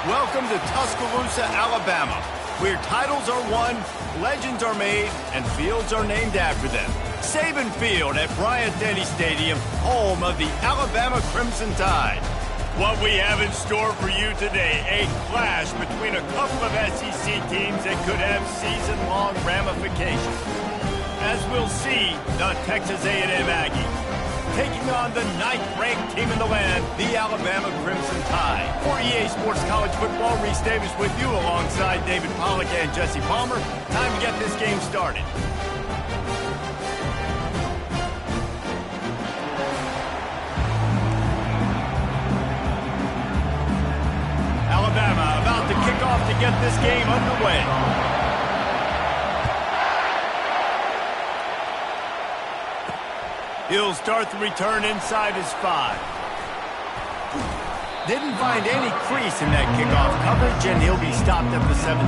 Welcome to Tuscaloosa, Alabama, where titles are won, legends are made, and fields are named after them. Saban Field at Bryant-Denny Stadium, home of the Alabama Crimson Tide. What we have in store for you today, a clash between a couple of SEC teams that could have season-long ramifications. As we'll see, the Texas A&M Aggies taking on the 9th-ranked team in the land, the Alabama Crimson Tide. For EA Sports College Football, Reese Davis with you alongside David Pollack and Jesse Palmer. Time to get this game started. Alabama about to kick off to get this game underway. He'll start the return inside his 5. Didn't find any crease in that kickoff coverage, and he'll be stopped at the 17.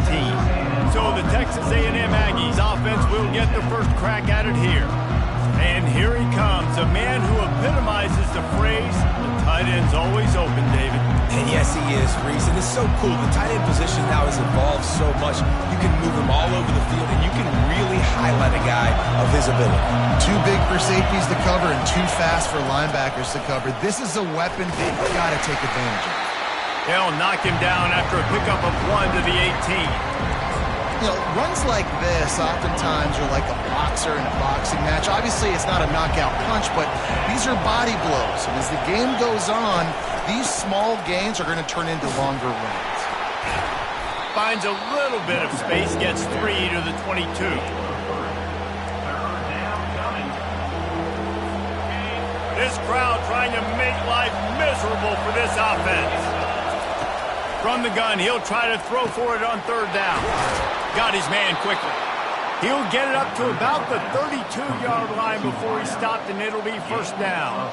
So the Texas A&M Aggies offense will get the first crack at it here. And here he comes, a man who epitomizes the phrase, the tight end's always open, David. And yes, he is, Reese. And it's so cool. The tight end position now has evolved so much. You can move him all over the field, and you can really highlight a guy of his ability. Too big for safeties to cover and too fast for linebackers to cover. This is a weapon they've got to take advantage of. They'll knock him down after a pickup of 1 to the 18. You know, runs like this oftentimes are like a boxer in a boxing match. Obviously, it's not a knockout punch, but these are body blows. And as the game goes on, these small gains are going to turn into longer runs. Finds a little bit of space, gets 3 to the 22. This crowd trying to make life miserable for this offense. From the gun, he'll try to throw for it on 3rd down. Got his man quickly. He'll get it up to about the 32-yard line before he's stopped, and it'll be 1st down.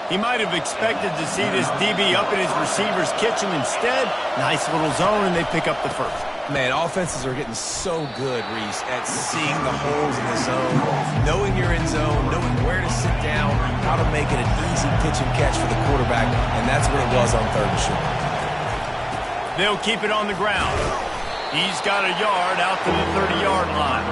He might have expected to see this DB up in his receiver's kitchen. Instead, nice little zone, and they pick up the 1st. Man, offenses are getting so good, Reese, at seeing the holes in the zone, knowing you're in zone, knowing where to sit down, how to make it an easy pitch and catch for the quarterback, and that's what it was on 3rd and short. They'll keep it on the ground. He's got a yard out to the 30-yard line.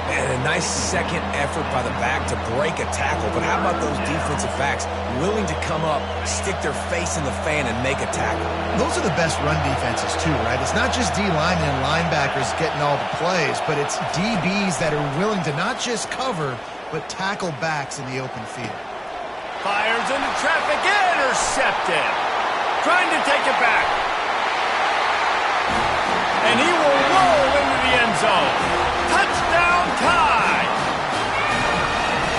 And a nice second effort by the back to break a tackle. But how about those defensive backs willing to come up, stick their face in the fan, and make a tackle? Those are the best run defenses, too, right? It's not just D-linemen and linebackers getting all the plays, but it's DBs that are willing to not just cover, but tackle backs in the open field. Fires into traffic, intercepted. Trying to take it back. And he will roll into the end zone. Touchdown Tide!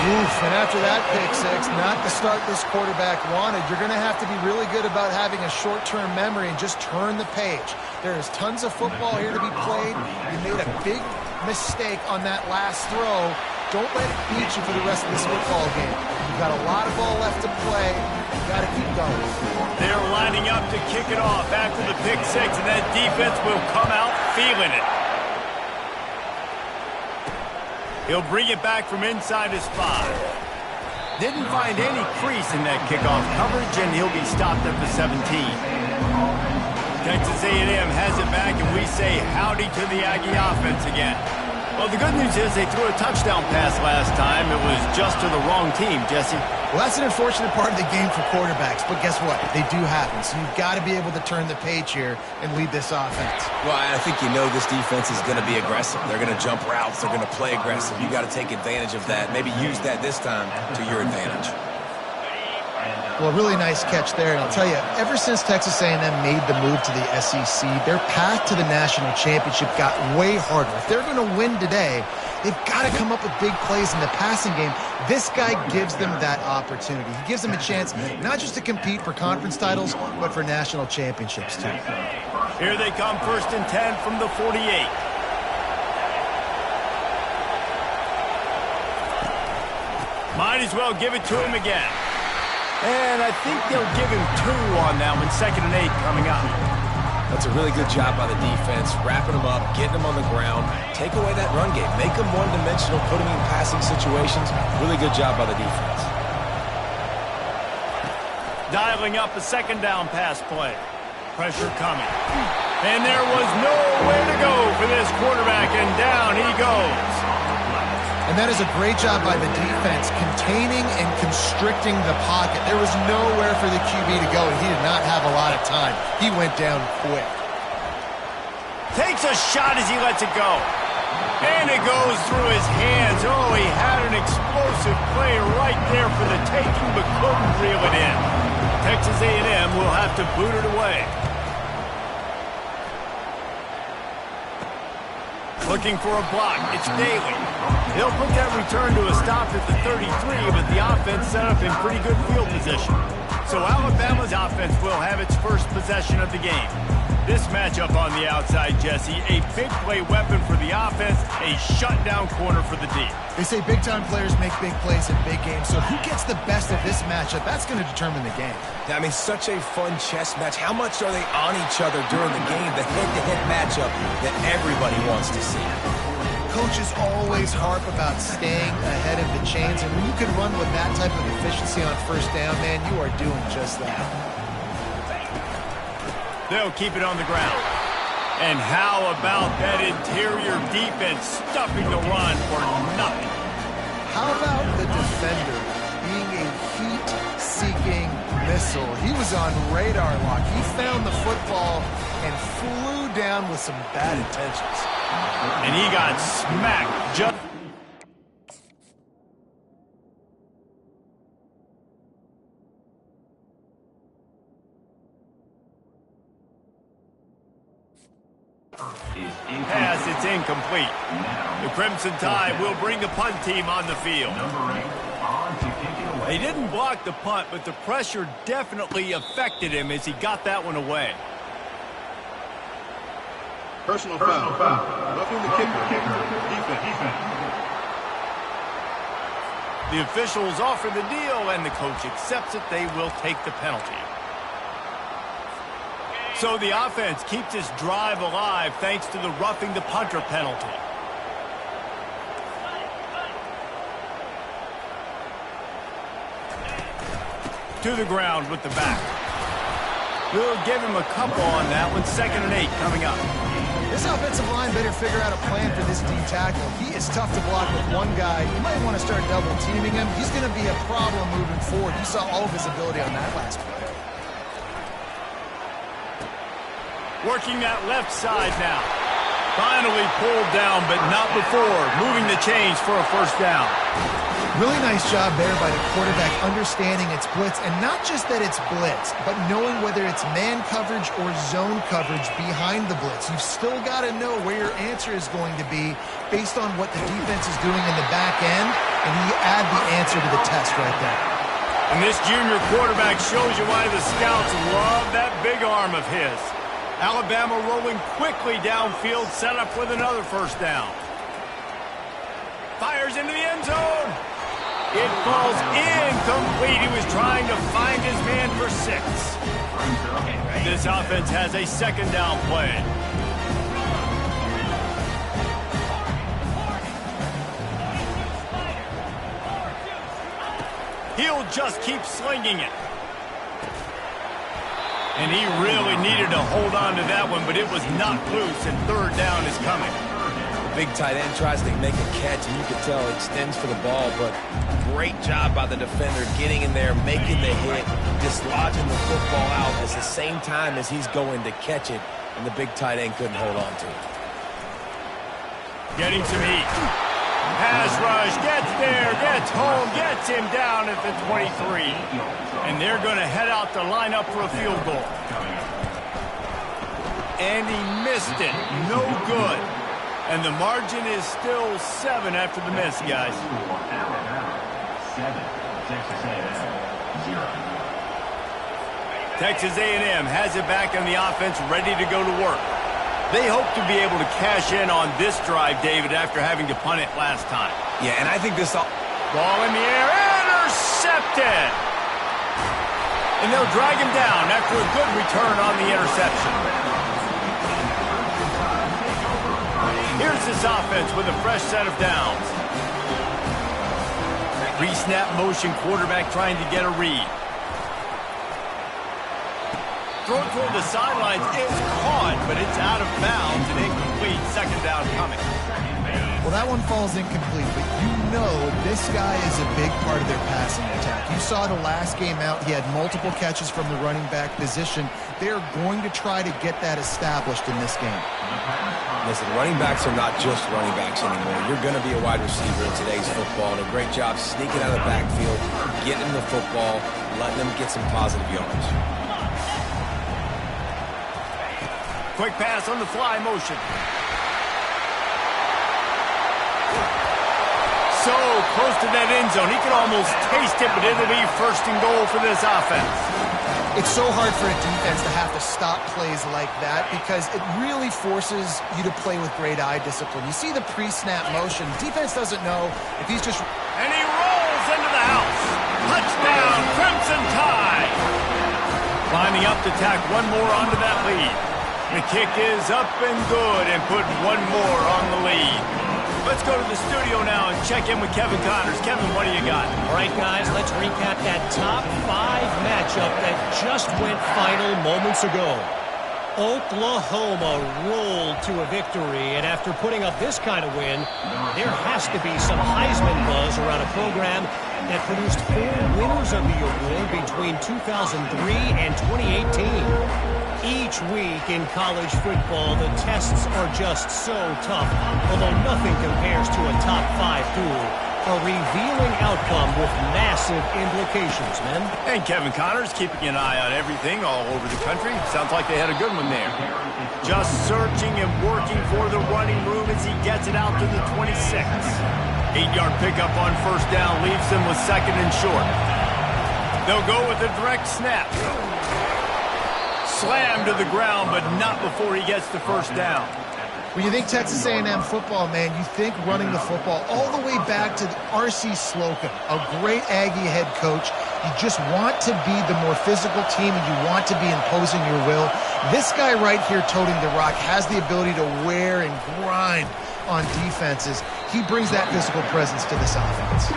Oof, and after that pick six, not the start this quarterback wanted. You're going to have to be really good about having a short-term memory and just turn the page. There is tons of football here to be played. You made a big mistake on that last throw. Don't let it beat you for the rest of this football game. You've got a lot of ball left to play. You've got to keep going. They're lining up to kick it off after the pick six, and that defense will come out feeling it. He'll bring it back from inside his 5. Didn't find any crease in that kickoff coverage, and he'll be stopped at the 17. Texas A&M has it back, and we say howdy to the Aggie offense again. Well, the good news is they threw a touchdown pass last time. It was just to the wrong team, Jesse. Well, that's an unfortunate part of the game for quarterbacks, but guess what? They do happen, so you've got to be able to turn the page here and lead this offense. Well, I think you know this defense is going to be aggressive. They're going to jump routes. They're going to play aggressive. You got to take advantage of that. Maybe use that this time to your advantage. Well, a really nice catch there, and I'll tell you, ever since Texas A&M made the move to the SEC, their path to the national championship got way harder. If they're going to win today, they've got to come up with big plays in the passing game. This guy gives them that opportunity. He gives them a chance not just to compete for conference titles, but for national championships, too. Here they come, 1st and 10 from the 48. Might as well give it to him again. And I think they'll give him 2 on that one. 2nd and 8 coming up. That's a really good job by the defense, wrapping them up, getting them on the ground. Take away that run game. Make them one-dimensional, put them in passing situations. Really good job by the defense. Dialing up a 2nd down pass play. pressure coming. And there was nowhere to go for this quarterback, and down he goes. And that is a great job by the defense, containing and constricting the pocket. There was nowhere for the QB to go, and he did not have a lot of time. He went down quick. Takes a shot as he lets it go. And it goes through his hands. Oh, he had an explosive play right there for the taking, but couldn't reel it in. Texas A&M will have to boot it away. Looking for a block. It's Daly. He'll put that return to a stop at the 33, but the offense set up in pretty good field position. So Alabama's offense will have its first possession of the game. This matchup on the outside, Jesse, a big play weapon for the offense, a shutdown corner for the D. They say big-time players make big plays in big games, so who gets the best of this matchup? That's going to determine the game. I mean, such a fun chess match. How much are they on each other during the game? The head-to-head matchup that everybody wants to see. Coaches always harp about staying ahead of the chains, and when you can run with that type of efficiency on first down, man, you are doing just that. They'll keep it on the ground. And how about that interior defense stuffing the run for nothing? How about the defender being a heat-seeking missile? He was on radar lock. He found the football and flew down with some bad intentions. And he got smacked just... Pass, it's incomplete. The Crimson Tide will bring the punt team on the field. He didn't block the punt, but the pressure definitely affected him as he got that one away. Personal foul. Roughing the kicker. Defense. The officials offer the deal, and the coach accepts it. They will take the penalty. So the offense keeps this drive alive thanks to the roughing the punter penalty. To the ground with the back. We'll give him a couple on that one. 2nd and 8 coming up. This offensive line better figure out a plan for this D tackle. He is tough to block with one guy. You might want to start double teaming him. He's going to be a problem moving forward. You saw all of his ability on that last play. Working that left side now. Finally pulled down, but not before. Moving the chains for a first down. Really nice job there by the quarterback understanding it's blitz, and not just that it's blitz, but knowing whether it's man coverage or zone coverage behind the blitz. You've still got to know where your answer is going to be based on what the defense is doing in the back end, and you add the answer to the test right there. And this junior quarterback shows you why the scouts love that big arm of his. Alabama rolling quickly downfield, set up with another first down. Fires into the end zone. It falls incomplete. He was trying to find his man for 6. This offense has a 2nd down play. He'll just keep slinging it. And he really needed to hold on to that one, but it was knocked loose, and 3rd down is coming. The big tight end tries to make a catch, and you can tell he extends for the ball, but great job by the defender getting in there, making the hit, dislodging the football out at the same time as he's going to catch it, and the big tight end couldn't hold on to it. Getting some heat. Pass rush, gets there, gets home, gets him down at the 23. And they're going to head out to line up for a field goal. And he missed it. No good. And the margin is still 7 after the miss, guys. 7, Texas A&M, 0. Texas A&M has it back on the offense, ready to go to work. They hope to be able to cash in on this drive, David, after having to punt it last time. Yeah, and I think this... Ball in the air, intercepted! And they'll drag him down after a good return on the interception. Here's this offense with a fresh set of downs. Pre-snap motion, quarterback trying to get a read. Throw toward the sidelines is caught, but it's out of bounds and incomplete. Second down coming. Well, that one falls incomplete, but you know this guy is a big part of their passing attack. You saw the last game out, he had multiple catches from the running back position. They're going to try to get that established in this game. Listen, running backs are not just running backs anymore. You're going to be a wide receiver in today's football. And a great job sneaking out of the backfield, getting them the football, letting them get some positive yards. Quick pass on the fly motion. So close to that end zone. He could almost taste it, but it'll be first and goal for this offense. It's so hard for a defense to have to stop plays like that because it really forces you to play with great eye discipline. You see the pre-snap motion. Defense doesn't know if he's just... And he rolls into the house. Touchdown, Crimson Tide. Climbing up to tack one more onto that lead. The kick is up and good and put one more on the lead. Let's go to the studio now and check in with Kevin Connors. Kevin, what do you got? All right, guys, let's recap that top 5 matchup that just went final moments ago. Oklahoma rolled to a victory, and after putting up this kind of win, there has to be some Heisman buzz around a program that produced 4 winners of the award between 2003 and 2018. Each week in college football, the tests are just so tough, although nothing compares to a top 5 duel. A revealing outcome with massive implications, men. And Kevin Connors keeping an eye on everything all over the country. Sounds like they had a good one there. Just searching and working for the running room as he gets it out to the 26. 8-yard pickup on first down leaves them with second and short. They'll go with a direct snap. Slammed to the ground, but not before he gets the first down. When you think Texas A&M football, man, you think running the football all the way back to R.C. Slocum, a great Aggie head coach. You just want to be the more physical team, and you want to be imposing your will. This guy right here toting the rock has the ability to wear and grind on defenses. He brings that physical presence to this offense.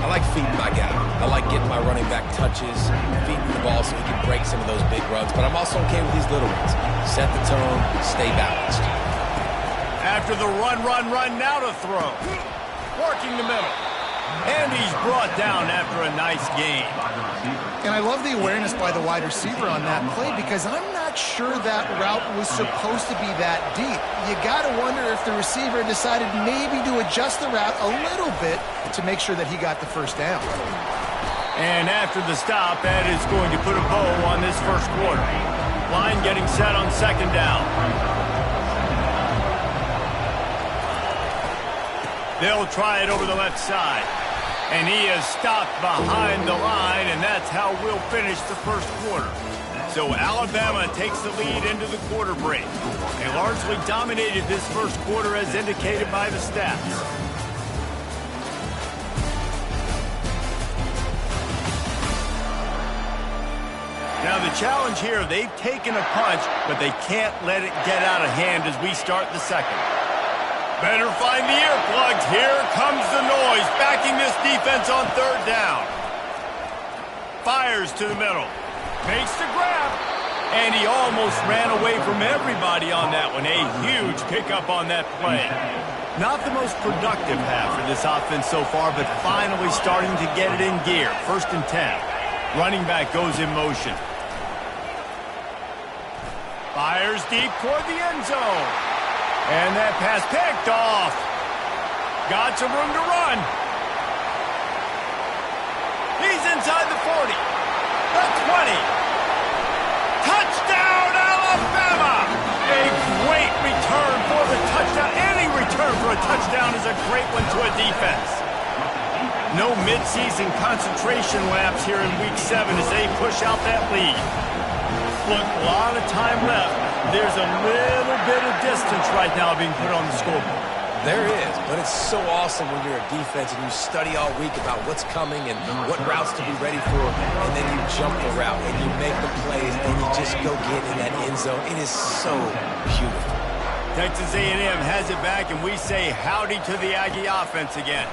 I like feeding my guy. I like getting my running back touches, feeding the ball so he can break some of those big runs. But I'm also okay with these little ones. Set the tone, stay balanced. After the run, now to throw. Working the middle. And he's brought down after a nice game. And I love the awareness by the wide receiver on that play because I'm not sure that route was supposed to be that deep. You got to wonder if the receiver decided maybe to adjust the route a little bit to make sure that he got the first down. And after the stop, that is going to put a bow on this first quarter. Line getting set on second down. They'll try it over the left side. And he is stopped behind the line, and that's how we'll finish the first quarter. So Alabama takes the lead into the quarter break. They largely dominated this first quarter as indicated by the stats. Now the challenge here, they've taken a punch, but they can't let it get out of hand as we start the second. Better find the earplugs. Here comes the noise, backing this defense on third down. Fires to the middle. Makes the grab. And he almost ran away from everybody on that one. A huge pickup on that play. Not the most productive half for this offense so far, but finally starting to get it in gear. First and 10. Running back goes in motion. Fires deep toward the end zone. And that pass picked off. Got some room to run. He's inside the 40. The 20. Touchdown, Alabama! A great return for the touchdown. Any return for a touchdown is a great one to a defense. No midseason concentration laps here in Week 7 as they push out that lead. Look, a lot of time left. There's a little bit of distance right now being put on the scoreboard. There is, but it's so awesome when you're a defense and you study all week about what's coming and what routes to be ready for, and then you jump the route and you make the plays and you just go get in that end zone. It is so beautiful. Texas A&M has it back, and we say howdy to the Aggie offense again.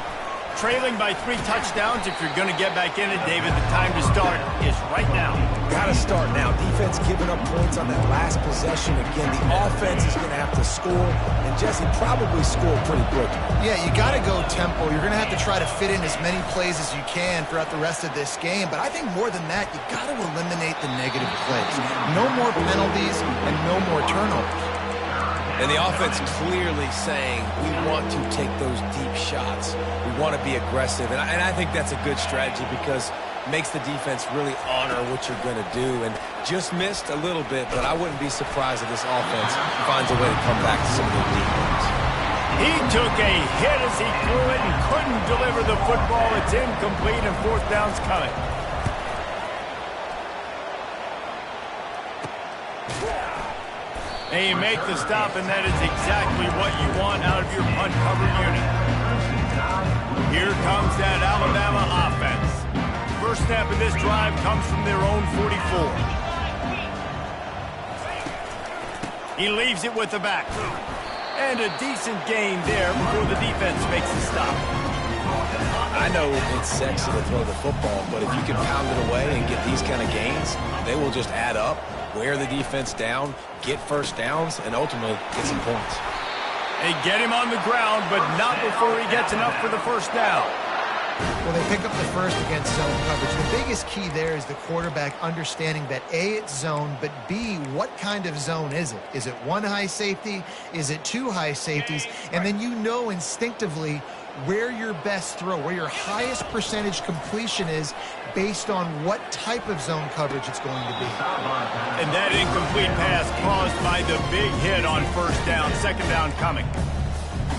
Trailing by 3 touchdowns. If you're going to get back in it, David, the time to start is right now. Got to start now. Defense defense giving up points on that last possession. Again, the offense is going to have to score, and Jesse probably score pretty quickly. Yeah, you got to go tempo. You're going to have to try to fit in as many plays as you can throughout the rest of this game. But I think more than that, you got to eliminate the negative plays. No more penalties and no more turnovers. And the offense clearly saying, we want to take those deep shots. We want to be aggressive. And I think that's a good strategy because it makes the defense really honor what you're going to do. And just missed a little bit, but I wouldn't be surprised if this offense finds a way to come back to some of the deep ones. He took a hit as he threw it and couldn't deliver the football. It's incomplete and fourth down's coming. And you make the stop, and that is exactly what you want out of your punt cover unit. Here comes that Alabama offense. First snap of this drive comes from their own 44. He leaves it with the back. And a decent gain there before the defense makes the stop. I know it's sexy to throw the football, but if you can pound it away and get these kind of gains, they will just add up, wear the defense down, get first downs, and ultimately get some points. They get him on the ground, but not before he gets enough for the first down. Well, they pick up the first against zone coverage. The biggest key there is the quarterback understanding that A, it's zone, but B, what kind of zone is it? Is it one high safety? Is it two high safeties? And then you know instinctively where your best throw, where your highest percentage completion is based on what type of zone coverage it's going to be. And that incomplete pass caused by the big hit on first down, second down coming.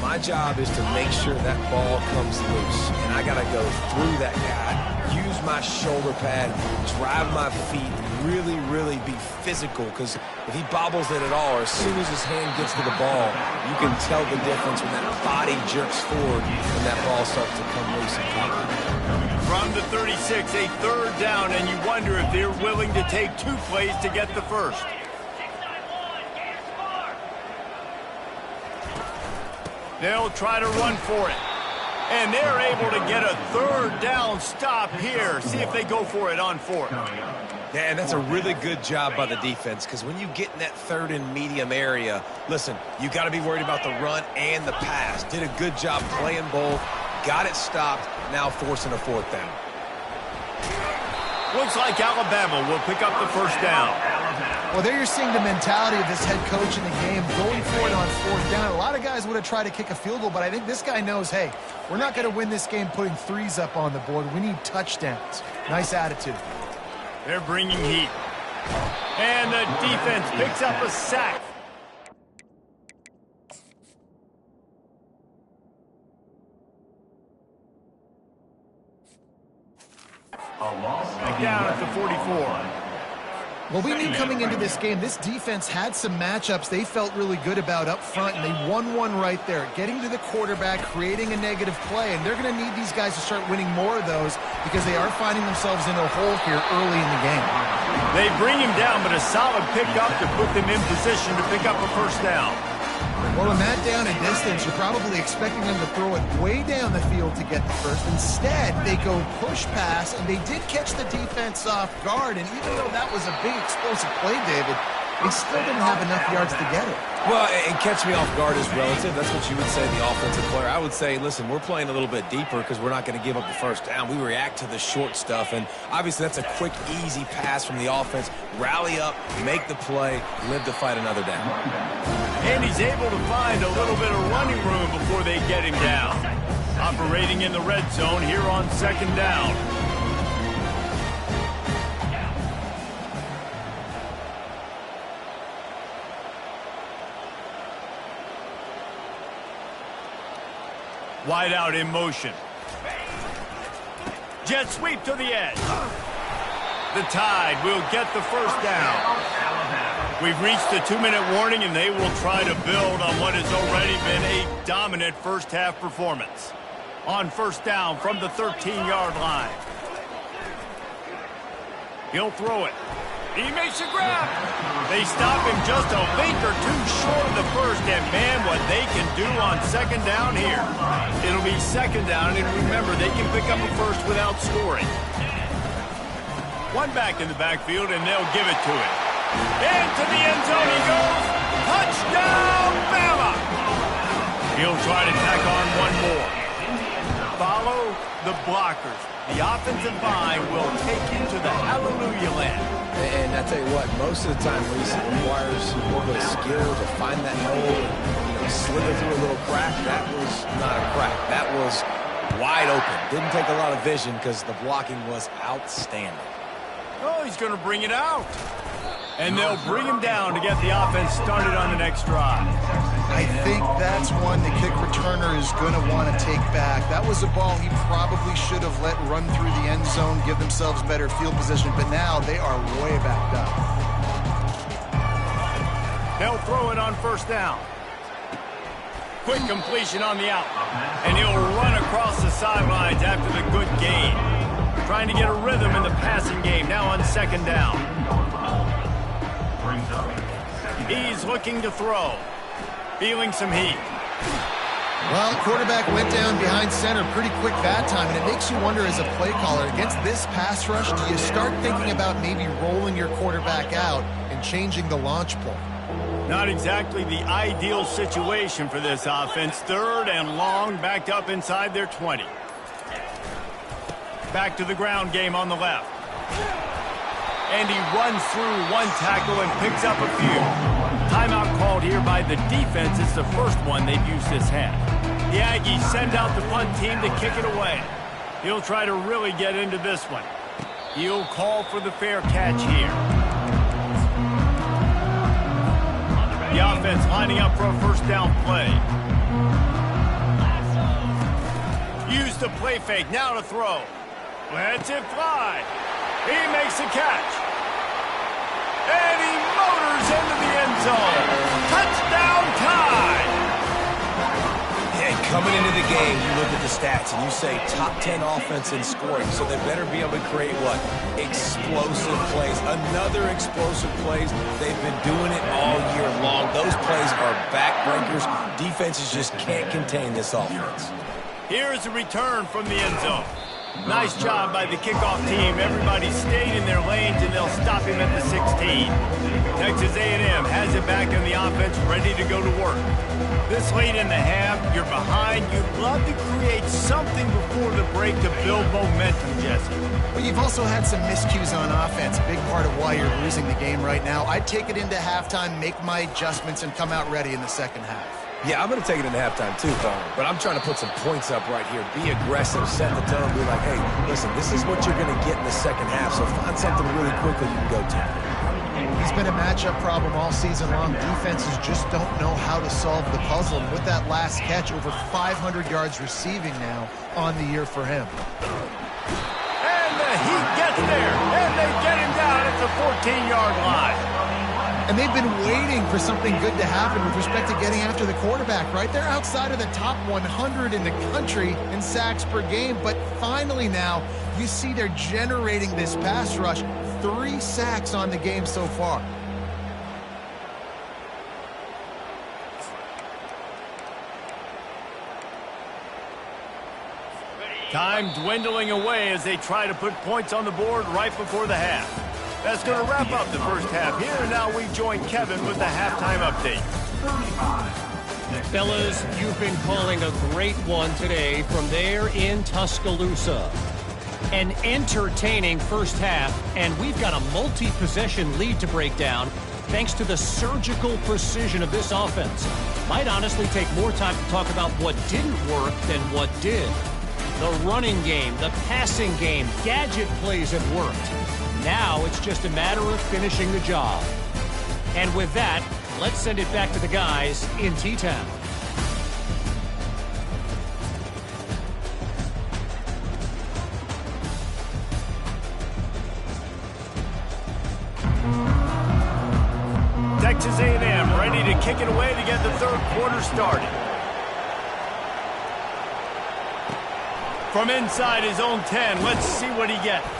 My job is to make sure that ball comes loose, and I got to go through that guy, use my shoulder pad, drive my feet, really be physical, because if he bobbles it at all, or as soon as his hand gets to the ball, you can tell the difference when that body jerks forward and that ball starts to come loose and pop. From the 36, a third down, and you wonder if they're willing to take two plays to get the first. They'll try to run for it. And they're able to get a third down stop here. See if they go for it on fourth. Yeah, and that's a really good job by the defense, because when you get in that third and medium area, listen, you got to be worried about the run and the pass. Did a good job playing both, got it stopped, now forcing a fourth down. Looks like Alabama will pick up the first down. Well, there you're seeing the mentality of this head coach in the game, going for it on fourth down. A lot of guys would have tried to kick a field goal, but I think this guy knows, hey, we're not going to win this game putting threes up on the board. We need touchdowns. Nice attitude. They're bringing heat. And the defense picks up a sack. Down at the 44. Well, we knew coming into this game, this defense had some matchups they felt really good about up front, and they won one right there, getting to the quarterback, creating a negative play, and they're going to need these guys to start winning more of those because they are finding themselves in a hole here early in the game. They bring him down, but a solid pickup to put them in position to pick up a first down. Well, in that down and distance, you're probably expecting them to throw it way down the field to get the first. Instead, they go push pass, and they did catch the defense off guard. And even though that was a big explosive play, David, they still didn't have enough yards to get it. Well, and catch me off guard is relative. That's what you would say, the offensive player. I would say, listen, we're playing a little bit deeper because we're not going to give up the first down. We react to the short stuff, and obviously that's a quick, easy pass from the offense. Rally up, make the play, live to fight another down. And he's able to find a little bit of running room before they get him down. Operating in the red zone here on second down. Wide out in motion. Jet sweep to the edge. The Tide will get the first down. We've reached the 2-minute warning, and they will try to build on what has already been a dominant first-half performance. On first down from the 13-yard line. He'll throw it. He makes a grab. They stop him just a feet or two short of the first, and man, what they can do on second down here. It'll be second down, and remember, they can pick up a first without scoring. One back in the backfield, and they'll give it to him. Into the end zone he goes. Touchdown, Bama! He'll try to tack on one more. Follow the blockers. The offensive line will take you to the hallelujah land. And I tell you what, most of the time, Reese, it requires a little bit of skill to find that hole and slither through a little crack. That was not a crack. That was wide open. Didn't take a lot of vision because the blocking was outstanding. Oh, he's going to bring it out. And they'll bring him down to get the offense started on the next drive. I think that's one the kick returner is going to want to take back. That was a ball he probably should have let run through the end zone, give themselves better field position, but now they are way backed up. They'll throw it on first down. Quick completion on the out. And he'll run across the sidelines after the good gain. Trying to get a rhythm in the passing game now on second down. He's looking to throw. Feeling some heat. Well, quarterback went down behind center pretty quick that time, and it makes you wonder as a play caller, against this pass rush, do you start thinking about maybe rolling your quarterback out and changing the launch point? Not exactly the ideal situation for this offense. Third and long, backed up inside their 20. Back to the ground game on the left. And he runs through one tackle and picks up a few. Timeout called here by the defense. It's the first one they've used this half. The Aggies send out the punt team to kick it away. He'll try to really get into this one. He'll call for the fair catch here. The offense lining up for a first down play. Use the play fake, now to throw. Lets it fly. He makes the catch. And he motors into the end zone. Touchdown time! And coming into the game, you look at the stats and you say top 10 offense in scoring, so they better be able to create what? Explosive plays. Another explosive plays. They've been doing it all year long. Those plays are backbreakers. Defenses just can't contain this offense. Here's a return from the end zone. Nice job by the kickoff team. Everybody stayed in their lanes, and they'll stop him at the 16. Texas A&M has it back in the offense, ready to go to work. This late in the half, you're behind. You'd love to create something before the break to build momentum, Jesse. But you've also had some miscues on offense, a big part of why you're losing the game right now. I'd take it into halftime, make my adjustments, and come out ready in the second half. Yeah, I'm going to take it into halftime too, but I'm trying to put some points up right here. Be aggressive, set the tone, be like, hey, listen, this is what you're going to get in the second half, so find something really quickly you can go to. He's been a matchup problem all season long. Defenses just don't know how to solve the puzzle. And with that last catch, over 500 yards receiving now on the year for him. And the heat gets there, and they get him down at the 14-yard line. And they've been waiting for something good to happen with respect to getting after the quarterback, right? They're outside of the top 100 in the country in sacks per game, but finally now you see they're generating this pass rush. 3 sacks on the game so far. Time dwindling away as they try to put points on the board right before the half. That's going to wrap up the first half here, and now we join Kevin with the halftime update. Fellas, you've been calling a great one today from there in Tuscaloosa. An entertaining first half, and we've got a multi-possession lead to break down thanks to the surgical precision of this offense. Might honestly take more time to talk about what didn't work than what did. The running game, the passing game, gadget plays have worked. Now it's just a matter of finishing the job. And with that, let's send it back to the guys in T-Town. Texas A&M ready to kick it away to get the third quarter started. From inside his own 10, let's see what he gets.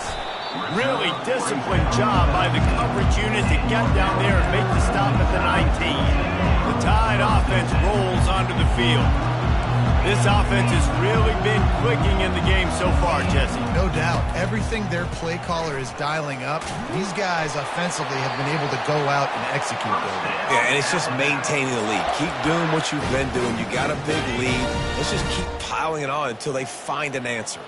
Really disciplined job by the coverage unit to get down there and make the stop at the 19. The Tide offense rolls onto the field. This offense has really been clicking in the game so far, Jesse. No doubt. Everything their play caller is dialing up, these guys offensively have been able to go out and execute those. Yeah, and it's just maintaining the lead. Keep doing what you've been doing. You got a big lead. Let's just keep piling it on until they find an answer.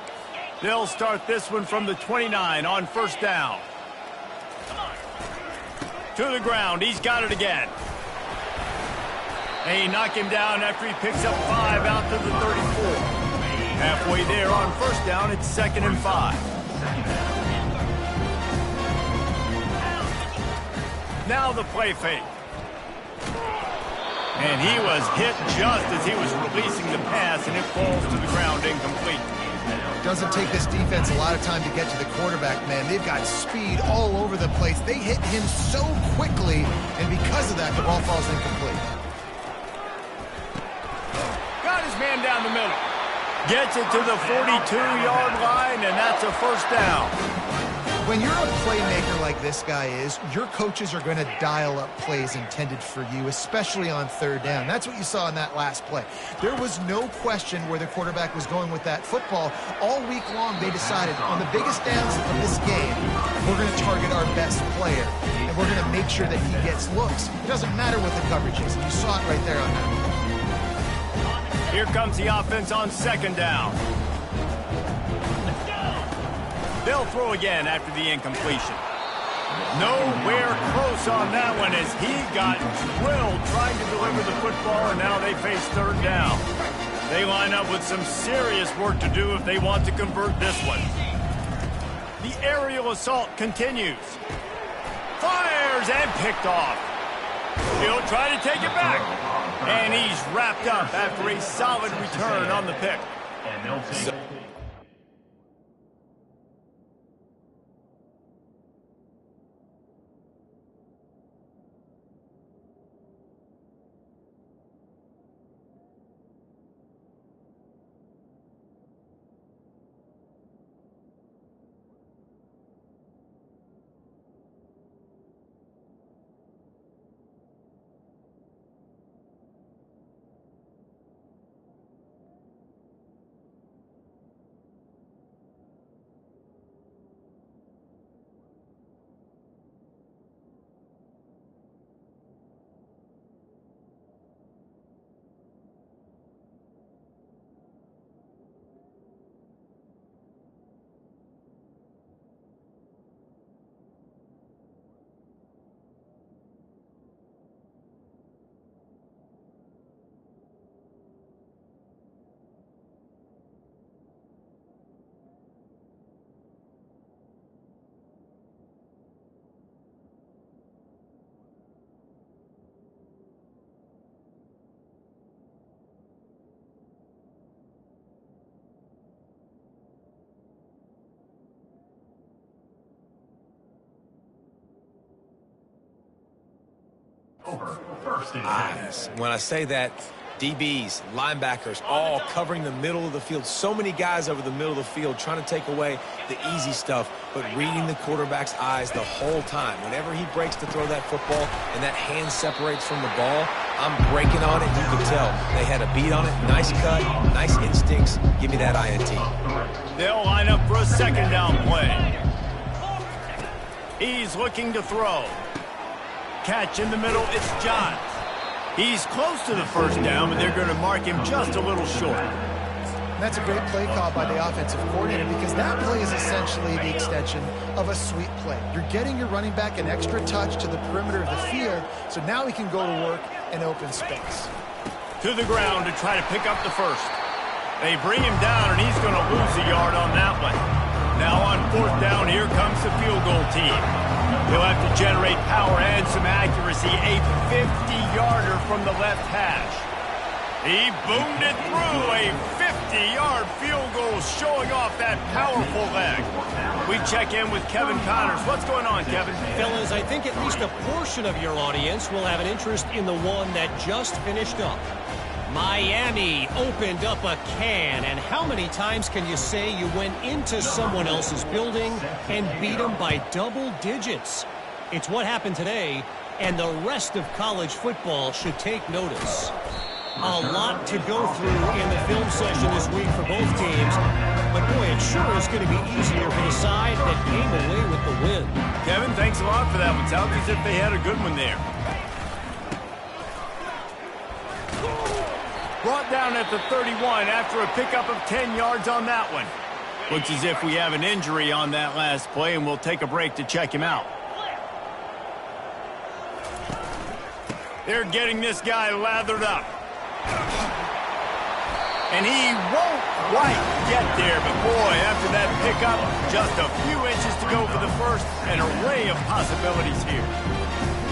They'll start this one from the 29 on first down. To the ground. He's got it again. They knock him down after he picks up 5 out to the 34. Halfway there on first down, it's 2nd and 5. Now the play fake. And he was hit just as he was releasing the pass, and it falls to the ground incomplete. Doesn't take this defense a lot of time to get to the quarterback, man. They've got speed all over the place. They hit him so quickly, and because of that, the ball falls incomplete. Got his man down the middle. Gets it to the 42-yard line, and that's a first down. When you're a playmaker like this guy is, your coaches are going to dial up plays intended for you, especially on third down. That's what you saw in that last play. There was no question where the quarterback was going with that football. All week long, they decided on the biggest downs of this game, we're going to target our best player, and we're going to make sure that he gets looks. It doesn't matter what the coverage is. You saw it right there on that play. Here comes the offense on 2nd down. They'll throw again after the incompletion. Nowhere close on that one as he got drilled trying to deliver the football, and now they face 3rd down. They line up with some serious work to do if they want to convert this one. The aerial assault continues. Fires and picked off. He'll try to take it back. And he's wrapped up after a solid return on the pick. And they'll take over 1st and 10. When I say that, DBs, linebackers, all covering the middle of the field. So many guys over the middle of the field trying to take away the easy stuff, but reading the quarterback's eyes the whole time. Whenever he breaks to throw that football and that hand separates from the ball, I'm breaking on it. You can tell they had a beat on it. Nice cut, nice instincts. Give me that INT. They'll line up for a 2nd down play. He's looking to throw. Catch in the middle, it's John. He's close to the 1st down, but they're going to mark him just a little short. And that's a great play call by the offensive coordinator because that play is essentially the extension of a sweep play. You're getting your running back an extra touch to the perimeter of the field, so now he can go to work in open space. To the ground to try to pick up the 1st. They bring him down, and he's going to lose a yard on that one. Now on 4th down, here comes the field goal team. He'll have to generate power and some accuracy. A 50-yarder from the left hash. He boomed it through. A 50-yard field goal showing off that powerful leg. We check in with Kevin Connors. What's going on, Kevin? Fellas, I think at least a portion of your audience will have an interest in the one that just finished up. Miami opened up a can, and how many times can you say you went into someone else's building and beat them by double digits? It's what happened today, and the rest of college football should take notice. A lot to go through in the film session this week for both teams. But, boy, it sure is going to be easier for the side that came away with the win. Kevin, thanks a lot for that one. Sounds as if they had a good one there. Brought down at the 31 after a pickup of 10 yards on that one. Looks as if we have an injury on that last play, and we'll take a break to check him out. They're getting this guy lathered up. And he won't quite get there, but boy, after that pickup, just a few inches to go for the first, an array of possibilities here.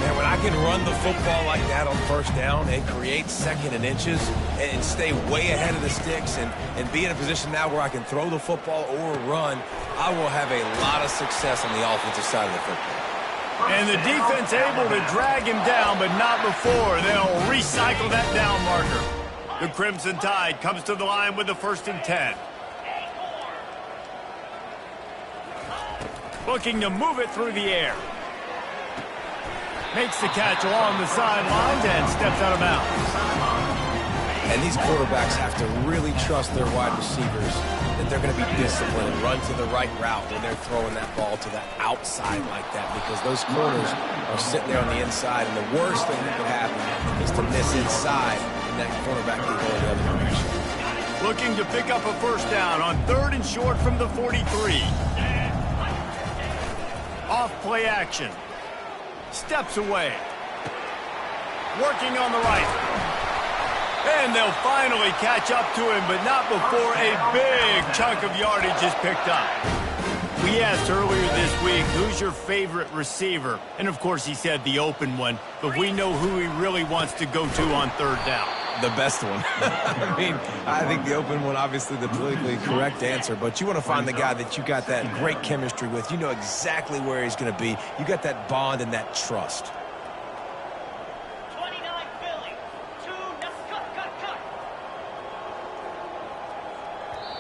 Man, when I can run the football like that on first down and create second and inches and stay way ahead of the sticks and be in a position now where I can throw the football or run, I will have a lot of success on the offensive side of the football. And the defense able to drag him down, but not before. They'll recycle that down marker. The Crimson Tide comes to the line with the 1st and 10. Looking to move it through the air. Makes the catch along the sidelines and steps out of bounds. And these quarterbacks have to really trust their wide receivers that they're going to be disciplined and run to the right route when they're throwing that ball to the outside like that, because those corners are sitting there on the inside, and the worst thing that could happen is to miss inside and that quarterback can go in the other direction. Looking to pick up a first down on 3rd and short from the 43. Off play action. Steps away. Working on the right. And they'll finally catch up to him, but not before a big chunk of yardage is picked up. We asked earlier this week, who's your favorite receiver? And, of course, he said the open one, but we know who he really wants to go to on 3rd down. The best one. I mean, I think the open one, obviously the politically correct answer, but you want to find the guy that you got that great chemistry with. You know exactly where he's going to be. You got that bond and that trust.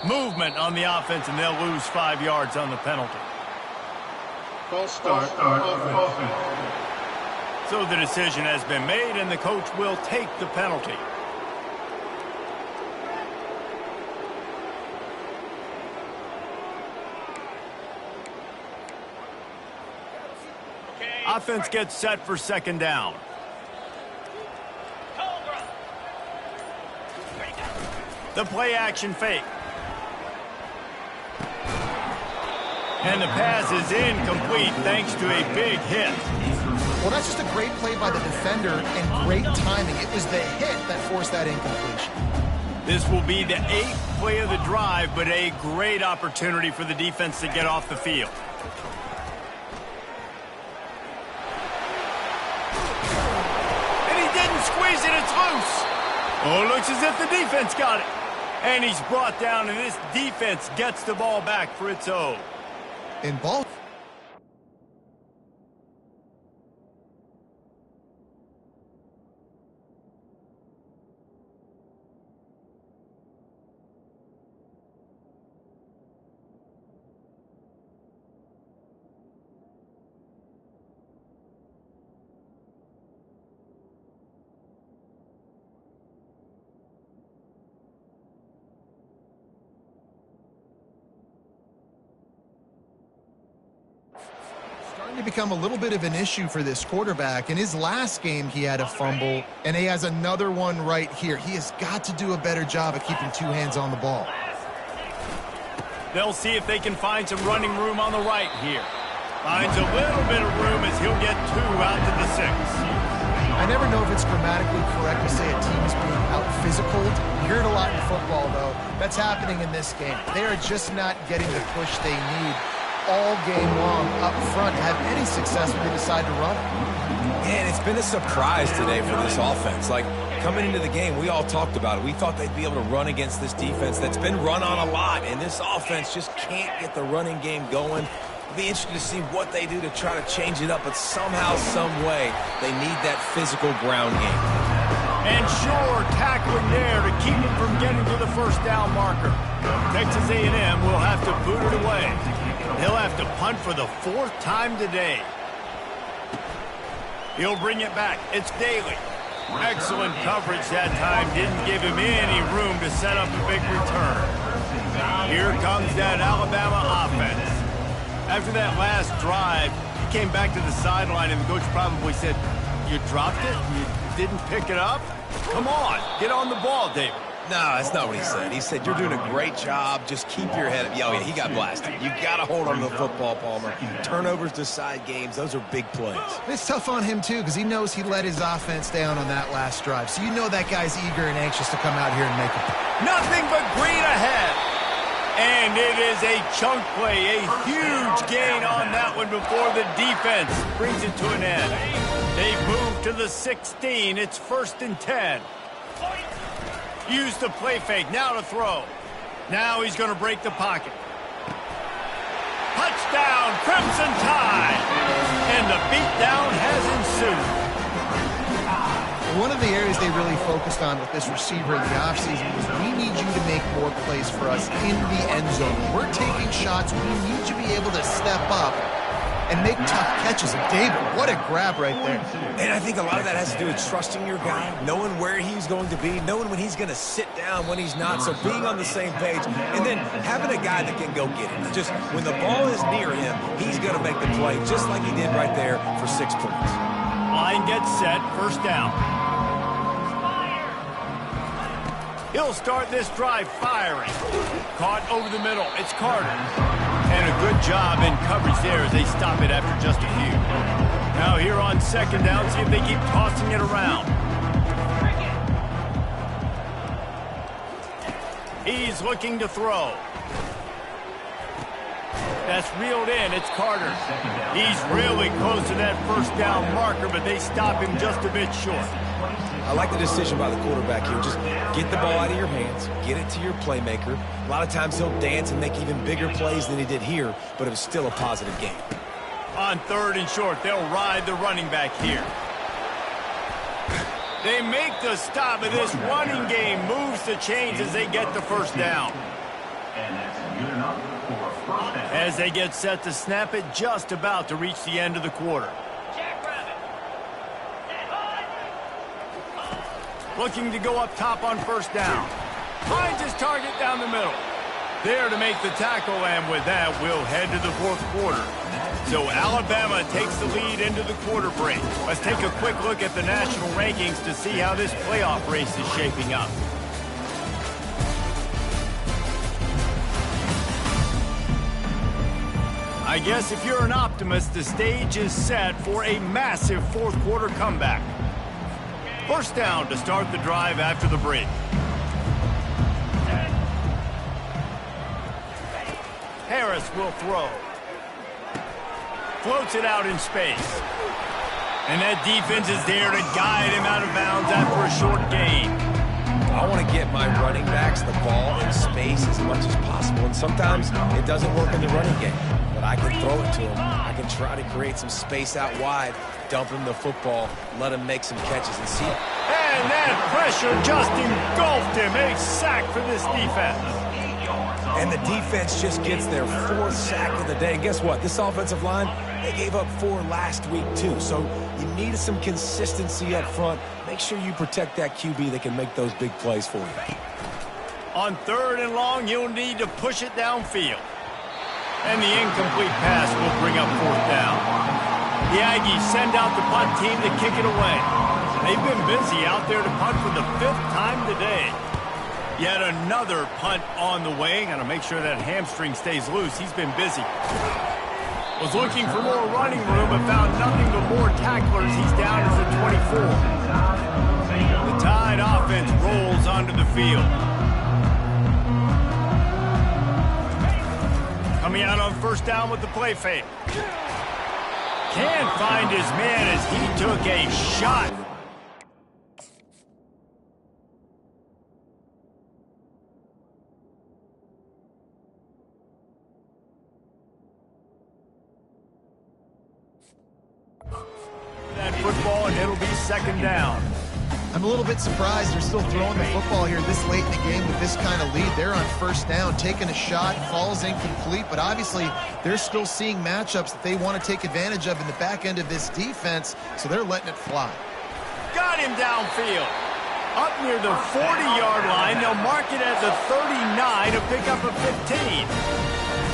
Movement on the offense, and they'll lose 5 yards on the penalty. False start. Offense. So the decision has been made, and the coach will take the penalty. Offense gets set for 2nd down. The play action fake. And the pass is incomplete thanks to a big hit. Well, that's just a great play by the defender and great timing. It was the hit that forced that incompletion. This will be the 8th play of the drive, but a great opportunity for the defense to get off the field. And he didn't squeeze it, it's loose. Oh, it looks as if the defense got it. And he's brought down, and this defense gets the ball back for its own. In ball. To become a little bit of an issue for this quarterback. In his last game, he had a fumble, and he has another one right here. He has got to do a better job of keeping 2 hands on the ball. They'll see if they can find some running room on the right here. Finds a little bit of room as he'll get 2 out to the 6. I never know if it's grammatically correct to say a team is being out-physicaled. You hear it a lot in football, though. That's happening in this game. They are just not getting the push they need all game long up front to have any success when they decide to run it. Man, it's been a surprise today for this offense. Like, coming into the game, we all talked about it. We thought they'd be able to run against this defense that's been run on a lot, and this offense just can't get the running game going. It'll be interesting to see what they do to try to change it up, but somehow, some way, they need that physical ground game. And sure, tackling there to keep him from getting to the 1st down marker. Texas A&M will have to boot it away. He'll have to punt for the 4th time today. He'll bring it back. It's Daly. Excellent coverage that time. Didn't give him any room to set up a big return. Here comes that Alabama offense. After that last drive, he came back to the sideline, and the coach probably said, "You dropped it? You didn't pick it up? Come on, get on the ball, David." No, that's not what he said. He said, "You're doing a great job. Just keep your head up." Oh, yeah, he got blasted. You got to hold on to the football, Palmer. Turnovers decide games. Those are big plays. It's tough on him, too, because he knows he let his offense down on that last drive. So you know that guy's eager and anxious to come out here and make it. Nothing but green ahead. And it is a chunk play, a huge gain on that one before the defense brings it to an end. They've moved to the 16. It's 1st and 10. Use the play fake, now to throw. Now he's going to break the pocket. Touchdown, Crimson Tide! And the beatdown has ensued. One of the areas they really focused on with this receiver in the offseason was, we need you to make more plays for us in the end zone. When we're taking shots, we need you to be able to step up and make tough catches. And David, what a grab right there. And I think a lot of that has to do with trusting your guy, knowing where he's going to be, knowing when he's going to sit down, when he's not, so being on the same page, and then having a guy that can go get it. Just when the ball is near him, he's going to make the play, just like he did right there for 6 points. Line gets set, 1st down. He'll start this drive firing. Caught over the middle. It's Carter. And a good job in coverage there as they stop it after just a few. Now here on 2nd down, see if they keep tossing it around. He's looking to throw. That's reeled in. It's Carter. He's really close to that 1st down marker, but they stop him just a bit short. I like the decision by the quarterback here. Just get the ball out of your hands, get it to your playmaker. A lot of times he'll dance and make even bigger plays than he did here, but it was still a positive game. On 3rd and short, they'll ride the running back here. They make the stop, and this running game moves the chains as they get the 1st down. As they get set to snap it, just about to reach the end of the quarter. Looking to go up top on 1st down. Finds his target down the middle. There to make the tackle, and with that, we'll head to the 4th quarter. So Alabama takes the lead into the quarter break. Let's take a quick look at the national rankings to see how this playoff race is shaping up. I guess if you're an optimist, the stage is set for a massive 4th quarter comeback. 1st down to start the drive after the break. Harris will throw. Floats it out in space. And that defense is there to guide him out of bounds after a short gain. I want to get my running backs the ball in space as much as possible, and sometimes it doesn't work in the running game. But I can throw it to him. I can try to create some space out wide, dump him the football, let him make some catches and see it. And that pressure just engulfed him. A sack for this defense. And the defense just gets their 4th sack of the day. And guess what? This offensive line, they gave up 4 last week too. So you need some consistency up front. Make sure you protect that QB that can make those big plays for you. On 3rd and long, you'll need to push it downfield. And the incomplete pass will bring up 4th down. The Aggies send out the punt team to kick it away. They've been busy out there to punt for the 5th time today. Yet another punt on the way. Got to make sure that hamstring stays loose. He's been busy. Was looking for more running room, but found nothing but more tacklers. He's down as a 24. The Tide offense rolls onto the field. Coming out on 1st down with the play fake. Can't find his man as he took a shot. That football, and it'll be 2nd down. I'm a little bit surprised they're still throwing the football here this late in the game with this kind of lead. They're on 1st down, taking a shot, falls incomplete, but obviously they're still seeing matchups that they want to take advantage of in the back end of this defense, so they're letting it fly. Got him downfield. Up near the 40-yard line, they'll mark it at the 39 to pick up a 15.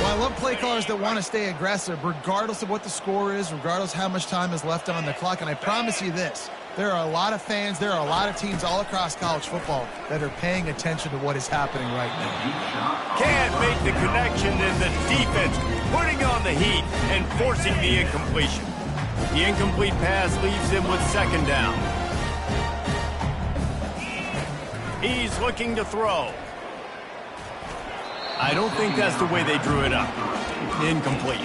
Well, I love play callers that want to stay aggressive regardless of what the score is, regardless how much time is left on the clock. And I promise you this, there are a lot of fans, there are a lot of teams all across college football that are paying attention to what is happening right now. Can't make the connection, and the defense putting on the heat and forcing the incompletion. The incomplete pass leaves him with second down. He's looking to throw. I don't think that's the way they drew it up. Incomplete.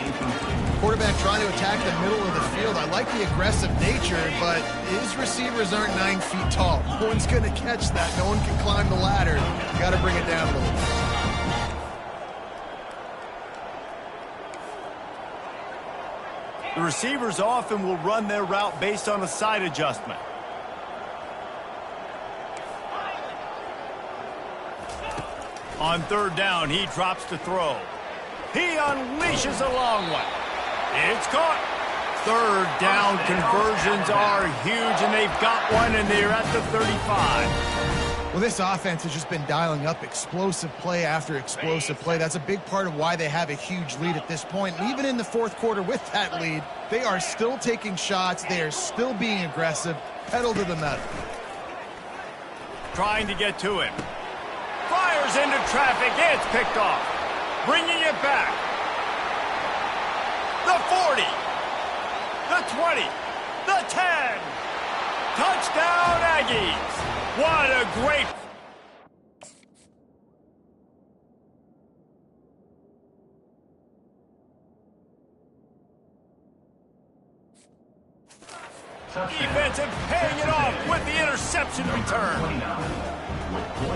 Quarterback trying to attack the middle of the field. I like the aggressive nature, but his receivers aren't 9 feet tall. No one's going to catch that. No one can climb the ladder. You got to bring it down a little bit. The receivers often will run their route based on a side adjustment. On third down, he drops to throw. He unleashes a long one. It's caught. Third down conversions are huge, and they've got one, and they're at the 35. Well, this offense has just been dialing up explosive play after explosive play. That's a big part of why they have a huge lead at this point. And even in the fourth quarter with that lead, they are still taking shots. They are still being aggressive. Pedal to the metal. Trying to get to him. Fires into traffic. It's picked off. Bringing it back. The 40. The 20. The 10. Touchdown, Aggies. What a great... Defensive paying it off with the interception return.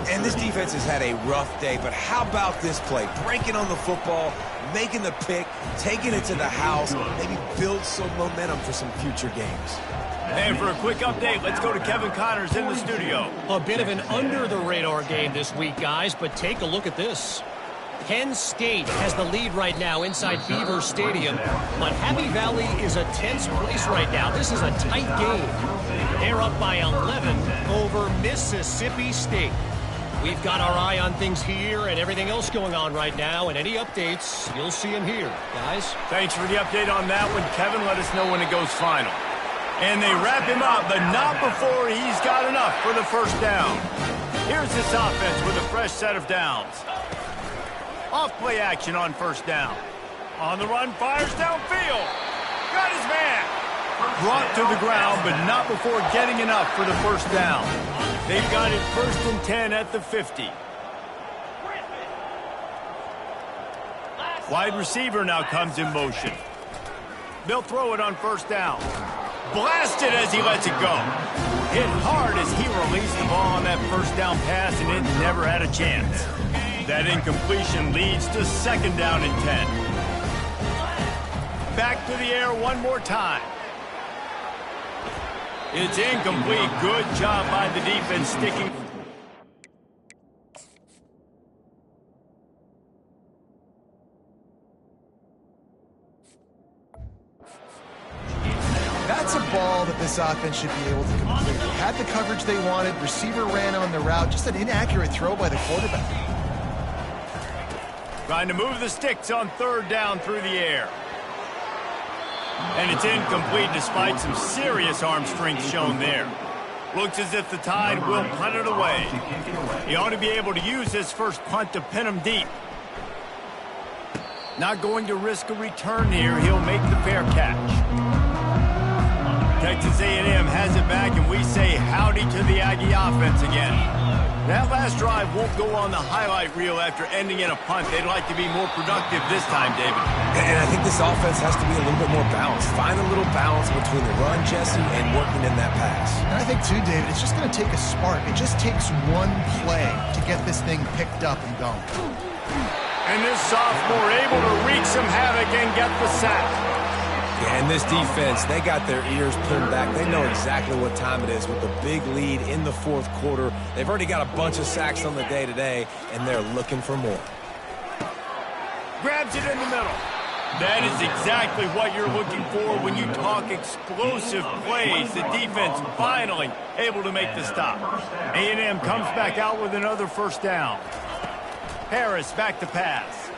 And this defense has had a rough day, but how about this play? Breaking on the football, making the pick, taking it to the house, maybe build some momentum for some future games. And for a quick update, let's go to Kevin Connors in the studio. A bit of an under-the-radar game this week, guys, but take a look at this. Penn State has the lead right now inside Beaver Stadium, but Happy Valley is a tense place right now. This is a tight game. They're up by 11 over Mississippi State. We've got our eye on things here and everything else going on right now, and any updates, you'll see them here. Guys? Thanks for the update on that one, Kevin. Let us know when it goes final. And they wrap him up, but not before he's got enough for the first down. Here's this offense with a fresh set of downs. Off-play action on first down. On the run, fires downfield. Got his man. Brought to the ground, but not before getting enough for the first down. They've got it 1st and 10 at the 50. Wide receiver now comes in motion. They'll throw it on first down. Blasted as he lets it go. Hit hard as he released the ball on that first down pass, and it never had a chance. That incompletion leads to 2nd down and 10. Back to the air one more time. It's incomplete. Good job by the defense sticking. That's a ball that this offense should be able to complete. They had the coverage they wanted. Receiver ran on the route. Just an inaccurate throw by the quarterback. Trying to move the sticks on 3rd down through the air. And it's incomplete despite some serious arm strength shown there. Looks as if the Tide will punt it away. He ought to be able to use his first punt to pin him deep. Not going to risk a return here. He'll make the fair catch. Texas A&M has it back, and we say howdy to the Aggie offense again. That last drive won't go on the highlight reel after ending in a punt. They'd like to be more productive this time, David. And I think this offense has to be a little bit more balanced. Find a little balance between the run, Jesse, and working in that pass. And I think, too, David, it's just going to take a spark. It just takes one play to get this thing picked up and going. And this sophomore able to wreak some havoc and get the sack. Yeah, and this defense, they got their ears pulled back. They know exactly what time it is with a big lead in the 4th quarter. They've already got a bunch of sacks on the day today, and they're looking for more. Grabs it in the middle. That is exactly what you're looking for when you talk explosive plays. The defense finally able to make the stop. A&M comes back out with another first down. Harris back to pass.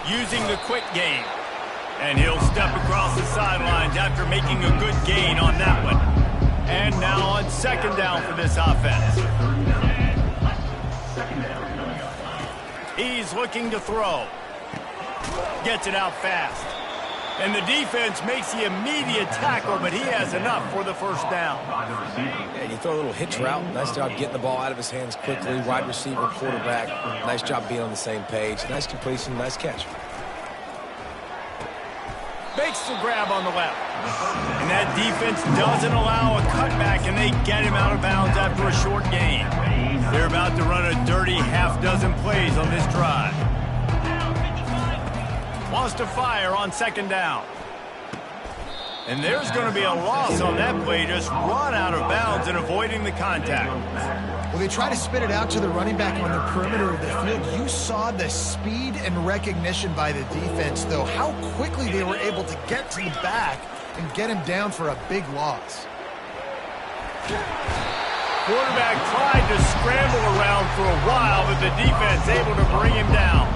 Using the quick game. And he'll step across the sidelines after making a good gain on that one. And now on second down for this offense. He's looking to throw. Gets it out fast. And the defense makes the immediate tackle, but he has enough for the first down. And you throw a little hitch route. Nice job getting the ball out of his hands quickly. Wide receiver, quarterback. Nice job being on the same page. Nice completion, nice catch. Makes the grab on the left. And that defense doesn't allow a cutback, and they get him out of bounds after a short gain. They're about to run a dirty half-dozen plays on this drive. Wants to fire on second down. And there's going to be a loss on that play, just run out of bounds and avoiding the contact. Well, they try to spit it out to the running back on the perimeter of the field. You saw the speed and recognition by the defense, though, how quickly they were able to get to the back and get him down for a big loss. Quarterback tried to scramble around for a while, but the defense able to bring him down.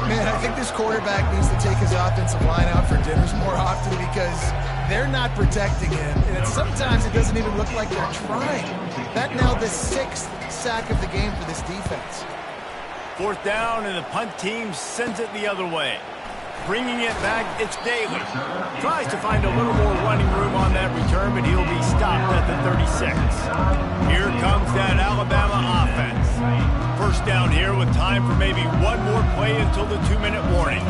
Man, I think this quarterback needs to take his offensive line out for dinners more often because they're not protecting him. And sometimes it doesn't even look like they're trying. That now the 6th sack of the game for this defense. Fourth down, and the punt team sends it the other way. Bringing it back, it's Daly. Tries to find a little more running room on that return, but he'll be stopped at the 36. Here comes that Alabama offense. First down here with time for maybe one more play until the 2-minute warning.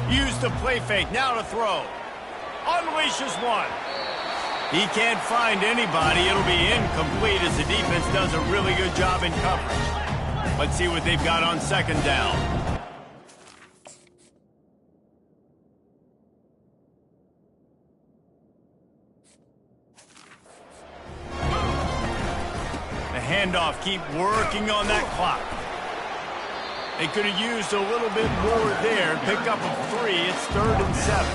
Use the play fake, now to throw. Unleashes one. He can't find anybody. It'll be incomplete as the defense does a really good job in coverage. Let's see what they've got on second down. Handoff, keep working on that clock. They could have used a little bit more there. Pick up a 3. It's 3rd and 7.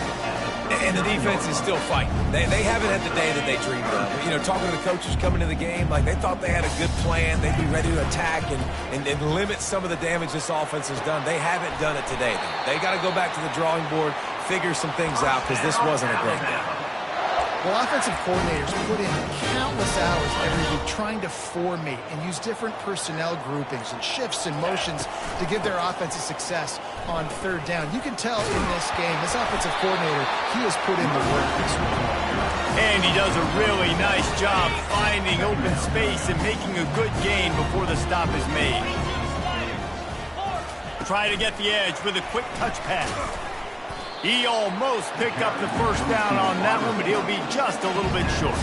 And the defense is still fighting. They haven't had the day that they dreamed of. You know, talking to the coaches coming to the game, like they thought they had a good plan. They'd be ready to attack and limit some of the damage this offense has done. They haven't done it today, though. They got to go back to the drawing board, figure some things out, because this wasn't a great game. Well, offensive coordinators put in countless hours every week trying to formate and use different personnel groupings and shifts and motions to give their offense a success on third down. You can tell in this game, this offensive coordinator, he has put in the work this week. And he does a really nice job finding open space and making a good gain before the stop is made. Try to get the edge with a quick touch pass. He almost picked up the first down on that one, but he'll be just a little bit short.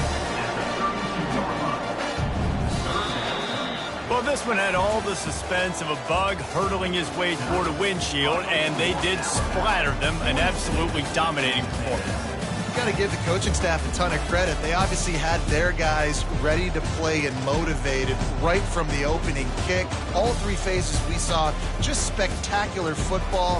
Well, this one had all the suspense of a bug hurtling his way toward a windshield, and they did splatter them, an absolutely dominating performance. Got to give the coaching staff a ton of credit. They obviously had their guys ready to play and motivated right from the opening kick. All 3 phases we saw, just spectacular football.